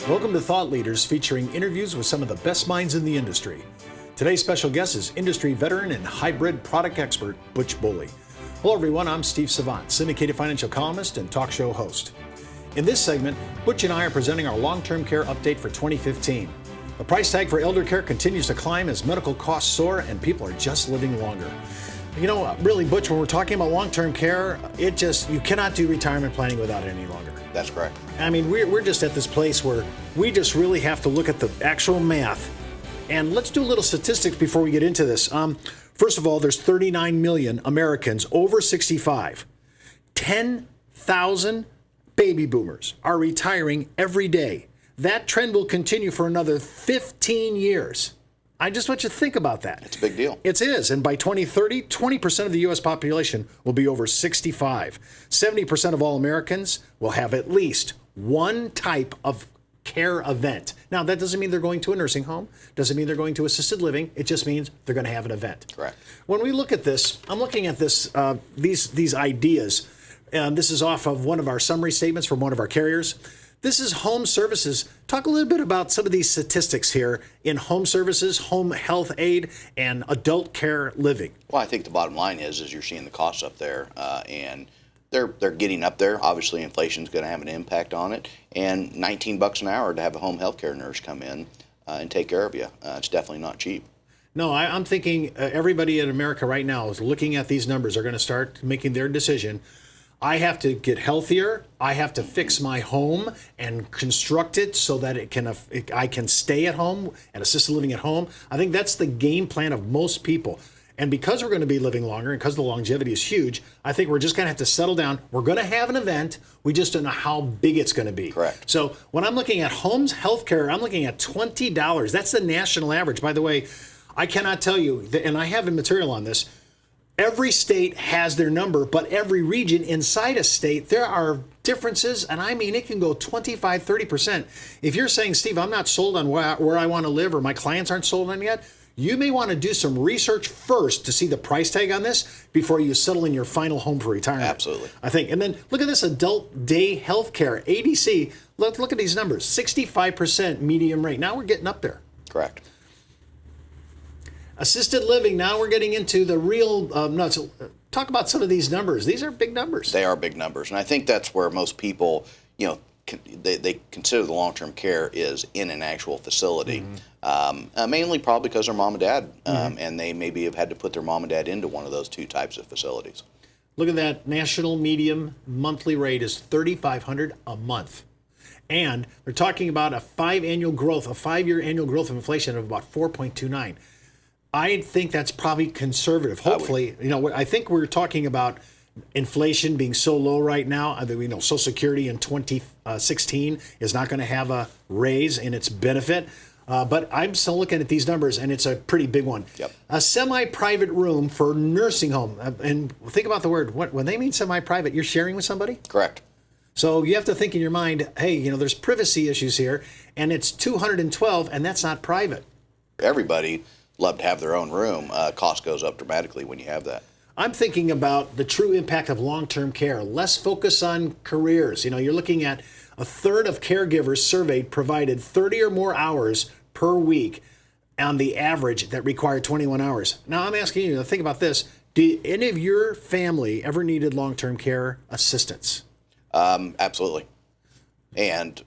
Welcome to Thought Leaders, featuring interviews with some of the best minds in the industry. Today's special guest is industry veteran and hybrid product expert, Butch Boley. Hello everyone, I'm Steve Savant, syndicated financial columnist and talk show host. In this segment, Butch and I are presenting our long-term care update for 2015. The price tag for elder care continues to climb as medical costs soar and people are just living longer. You know, really, Butch, when we're talking about long-term care, you cannot do retirement planning without it any longer. That's correct. I mean, we're just at this place where we just really have to look at the actual math. And let's do a little statistics before we get into this. First of all, there's 39 million Americans over 65. 10,000 baby boomers are retiring every day. That trend will continue for another 15 years. I just want you to think about that. It's a big deal. It is. And by 2030, 20% of the U.S. population will be over 65. 70% of all Americans will have at least one type of care event. Now, that doesn't mean they're going to a nursing home. Doesn't mean they're going to assisted living. It just means they're going to have an event. Correct. When we look at this, I'm looking at this, these ideas. And this is off of one of our summary statements from one of our carriers. This is home services. Talk a little bit about some of these statistics here in home services, home health aid, and adult care living. Well, I think the bottom line is you're seeing the costs up there, and they're getting up there. Obviously, inflation's going to have an impact on it. And $19 an hour to have a home health care nurse come in and take care of you. It's definitely not cheap. No, I'm thinking everybody in America right now is looking at these numbers, are going to start making their decision. I have to get healthier. I have to fix my home and construct it so that I can stay at home and assisted living at home. I think that's the game plan of most people. And because we're going to be living longer and because the longevity is huge, I think we're just going to have to settle down. We're going to have an event. We just don't know how big it's going to be. Correct. So when I'm looking at homes healthcare, I'm looking at $20. That's the national average. By the way, I cannot tell you, and I have material on this, every state has their number, but every region inside a state, there are differences. And I mean, it can go 25, 30%. If you're saying, Steve, I'm not sold on where I want to live, or my clients aren't sold on it yet, you may want to do some research first to see the price tag on this before you settle in your final home for retirement. Absolutely. I think. And then look at this adult day health care, ADC. Look at these numbers, 65% medium rate. Now we're getting up there. Correct. Assisted living, now we're getting into the real nuts. Talk about some of these numbers. These are big numbers. They are big numbers. And I think that's where most people, they consider the long-term care is in an actual facility. Mm-hmm. Mainly probably because their mom and dad, and they maybe have had to put their mom and dad into one of those two types of facilities. Look at that. National medium monthly rate is $3,500 a month. And they're talking about a 5-year annual growth of inflation of about 4.29. I think that's probably conservative. Hopefully, I think we're talking about inflation being so low right now. Social Security in 2016 is not going to have a raise in its benefit. But I'm still looking at these numbers, and it's a pretty big one. Yep. A semi-private room for nursing home. And think about the word. When they mean semi-private, you're sharing with somebody? Correct. So you have to think in your mind, hey, there's privacy issues here, and it's $212, and that's not private. Everybody love to have their own room. Cost goes up dramatically when you have that. I'm thinking about the true impact of long-term care. Less focus on careers. You're looking at a third of caregivers surveyed provided 30 or more hours per week on the average that required 21 hours. Now I'm asking you to think about this. Do any of your family ever needed long-term care assistance? Absolutely. And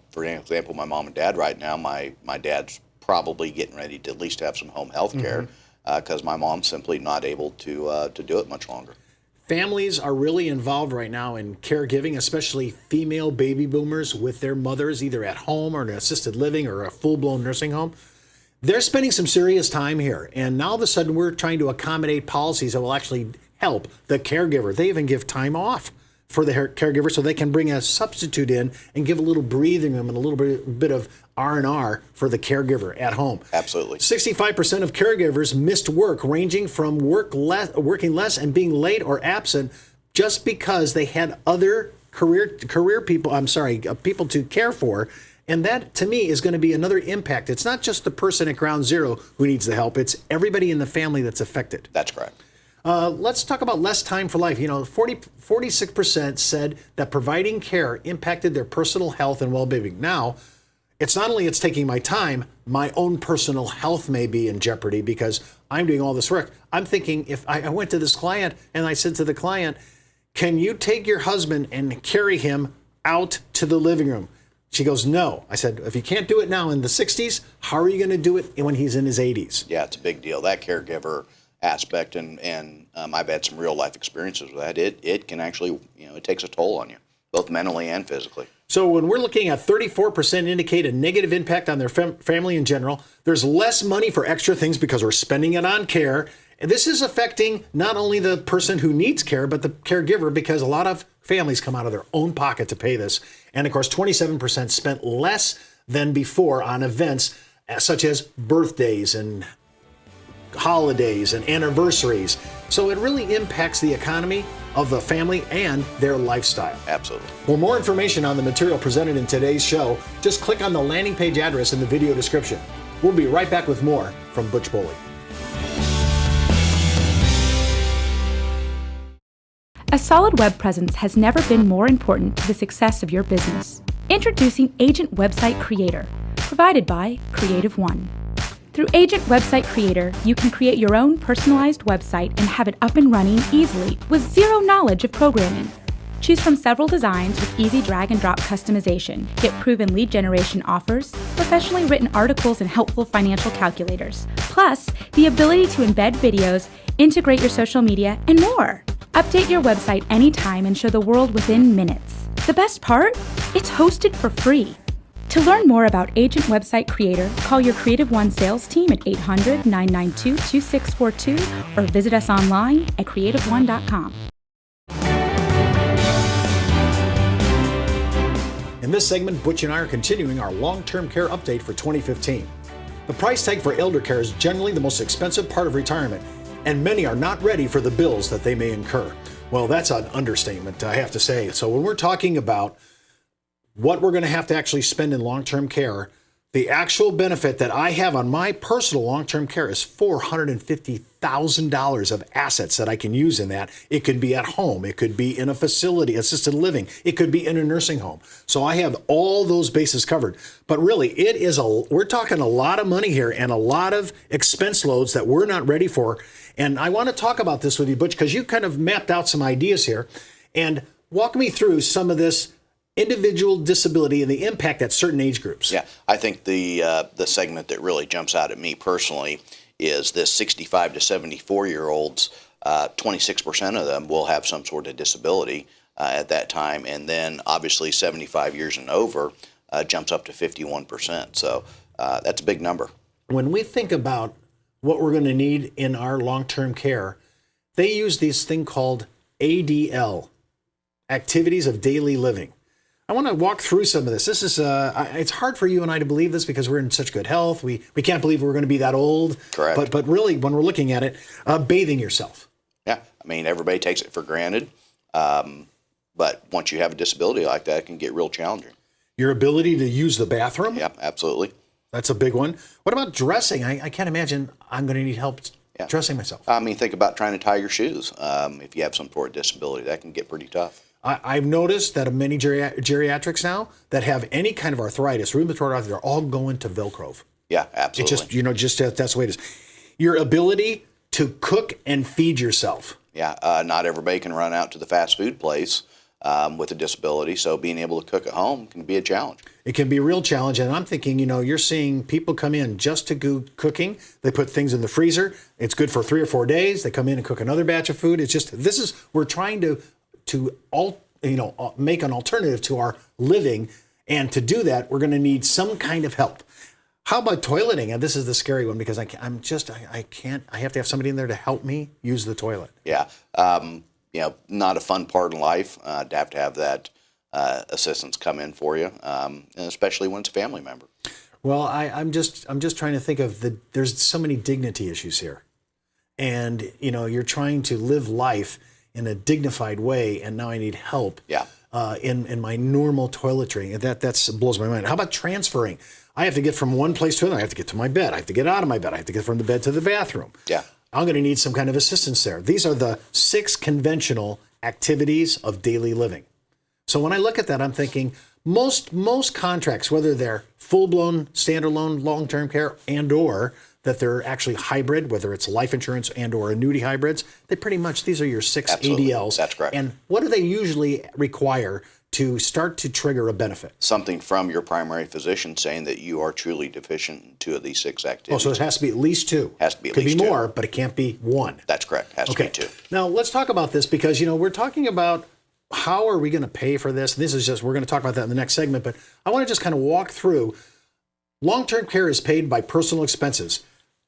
for example, my mom and dad right now, my dad's probably getting ready to at least have some home health care because my mom's simply not able to do it much longer. Families are really involved right now in caregiving, especially female baby boomers with their mothers, either at home or in assisted living or a full-blown nursing home. They're spending some serious time here. And now all of a sudden we're trying to accommodate policies that will actually help the caregiver. They even give time off for the caregiver so they can bring a substitute in and give a little breathing room and a little bit of R&R for the caregiver at home. Absolutely. 65% of caregivers missed work, ranging from working less and being late or absent just because they had other people to care for. And that, to me, is going to be another impact. It's not just the person at ground zero who needs the help. It's everybody in the family that's affected. That's correct. Let's talk about less time for life. 46% said that providing care impacted their personal health and well-being. Now, it's not only it's taking my time, my own personal health may be in jeopardy because I'm doing all this work. I'm thinking if I went to this client and I said to the client, can you take your husband and carry him out to the living room? She goes, no. I said, if you can't do it now in the 60s, how are you going to do it when he's in his 80s? Yeah, it's a big deal. That caregiver aspect, and I've had some real life experiences with that. It can actually, it takes a toll on you, both mentally and physically. So when we're looking at 34% indicate a negative impact on their family in general, there's less money for extra things because we're spending it on care. And this is affecting not only the person who needs care, but the caregiver, because a lot of families come out of their own pocket to pay this. And of course, 27% spent less than before on events such as birthdays and holidays and anniversaries. So it really impacts the economy of the family and their lifestyle. Absolutely. For more information on the material presented in today's show, just click on the landing page address in the video description. We'll be right back with more from Butch Boley. A solid web presence has never been more important to the success of your business. Introducing Agent Website Creator, provided by CreativeOne. Through Agent Website Creator, you can create your own personalized website and have it up and running easily with zero knowledge of programming. Choose from several designs with easy drag and drop customization. Get proven lead generation offers, professionally written articles, and helpful financial calculators. Plus, the ability to embed videos, integrate your social media, and more. Update your website anytime and show the world within minutes. The best part? It's hosted for free. To learn more about Agent Website Creator, call your CreativeOne sales team at 800-992-2642 or visit us online at creativeone.com. In this segment, Butch and I are continuing our long-term care update for 2015. The price tag for elder care is generally the most expensive part of retirement, and many are not ready for the bills that they may incur. Well, that's an understatement, I have to say. So when we're talking about what we're going to have to actually spend in long-term care, the actual benefit that I have on my personal long-term care is $450,000 of assets that I can use in that. It could be at home. It could be in a facility, assisted living. It could be in a nursing home. So I have all those bases covered. But really, we're talking a lot of money here and a lot of expense loads that we're not ready for. And I want to talk about this with you, Butch, because you kind of mapped out some ideas here. And walk me through some of this individual disability and the impact at certain age groups. Yeah, I think the segment that really jumps out at me personally is this 65 to 74-year-olds. 26% of them will have some sort of disability at that time, and then obviously 75 years and over jumps up to 51%. So that's a big number. When we think about what we're going to need in our long-term care, they use this thing called ADL, Activities of Daily Living. I want to walk through some of this. This is it's hard for you and I to believe this because we're in such good health. We can't believe we're going to be that old. Correct. But really, when we're looking at it, bathing yourself. Yeah, I mean, everybody takes it for granted. But once you have a disability like that, it can get real challenging. Your ability to use the bathroom? Yeah, absolutely. That's a big one. What about dressing? I can't imagine I'm going to need help dressing myself. I mean, think about trying to tie your shoes. If you have some sort of disability, that can get pretty tough. I've noticed that many geriatrics now that have any kind of arthritis, rheumatoid arthritis, they're all going to Velcro. Yeah, absolutely. It just, that's the way it is. Your ability to cook and feed yourself. Yeah, not everybody can run out to the fast food place with a disability, so being able to cook at home can be a challenge. It can be a real challenge, and I'm thinking, you're seeing people come in just to go cooking. They put things in the freezer. It's good for 3 or 4 days. They come in and cook another batch of food. It's just, we're trying to make an alternative to our living, and to do that, we're going to need some kind of help. How about toileting? And this is the scary one because I can't. I have to have somebody in there to help me use the toilet. Yeah, not a fun part in life to have that assistance come in for you, and especially when it's a family member. Well, I'm just trying to think of there's so many dignity issues here, and you're trying to live life in a dignified way, and now I need help. Yeah. In my normal toiletry. That blows my mind. How about transferring? I have to get from one place to another. I have to get to my bed. I have to get out of my bed. I have to get from the bed to the bathroom. Yeah. I'm going to need some kind of assistance there. These are the 6 conventional activities of daily living. So when I look at that, I'm thinking most contracts, whether they're full-blown, standalone, long-term care, and or that they're actually hybrid, whether it's life insurance and or annuity hybrids, they pretty much, these are your 6 Absolutely. ADLs. That's correct. And what do they usually require to start to trigger a benefit? Something from your primary physician saying that you are truly deficient in 2 of these 6 activities. Oh, so it has to be at least 2. Has to be at Could least be 2. more, but it can't be 1. That's correct. Has to be 2. Now let's talk about this because, we're talking about how are we going to pay for this? This is just, we're going to talk about that in the next segment, but I want to just kind of walk through. Long-term care is paid by personal expenses.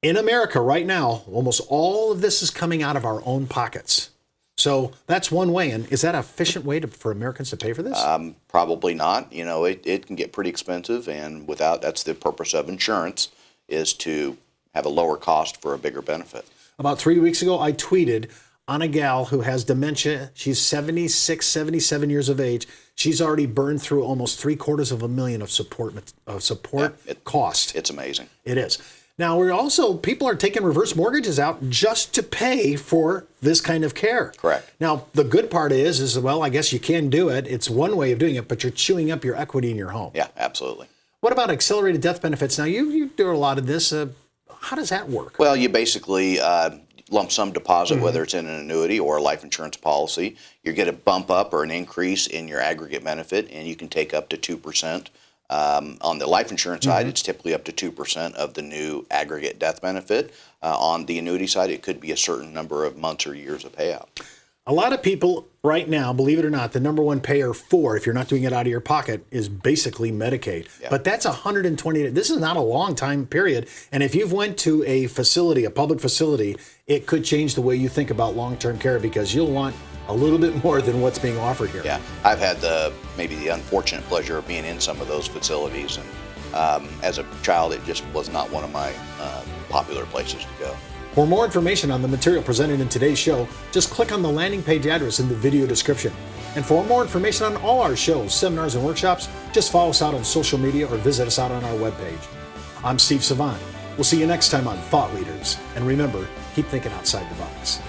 In America right now, almost all of this is coming out of our own pockets. So that's one way. And is that an efficient way for Americans to pay for this? Probably not. It can get pretty expensive, and that's the purpose of insurance, is to have a lower cost for a bigger benefit. About 3 weeks ago, I tweeted on a gal who has dementia. She's 76, 77 years of age. She's already burned through almost $750,000 of support cost. It's amazing. It is. Now, people are taking reverse mortgages out just to pay for this kind of care. Correct. Now, the good part is well, I guess you can do it. It's one way of doing it, but you're chewing up your equity in your home. Yeah, absolutely. What about accelerated death benefits? Now, you do a lot of this. How does that work? Well, you basically lump sum deposit, whether it's in an annuity or a life insurance policy. You get a bump up or an increase in your aggregate benefit, and you can take up to 2%. On the life insurance side, it's typically up to 2% of the new aggregate death benefit. On the annuity side, it could be a certain number of months or years of payout. A lot of people right now, believe it or not, the number one payer for, if you're not doing it out of your pocket, is basically Medicaid. Yeah. But that's 120. This is not a long time period. And if you've went to a facility, a public facility, it could change the way you think about long-term care because you'll want a little bit more than what's being offered here. Yeah, I've had maybe the unfortunate pleasure of being in some of those facilities, and as a child, it just was not one of my popular places to go. For more information on the material presented in today's show, just click on the landing page address in the video description. And for more information on all our shows, seminars, and workshops, just follow us out on social media or visit us out on our webpage. I'm Steve Savant. We'll see you next time on Thought Leaders. And remember, keep thinking outside the box.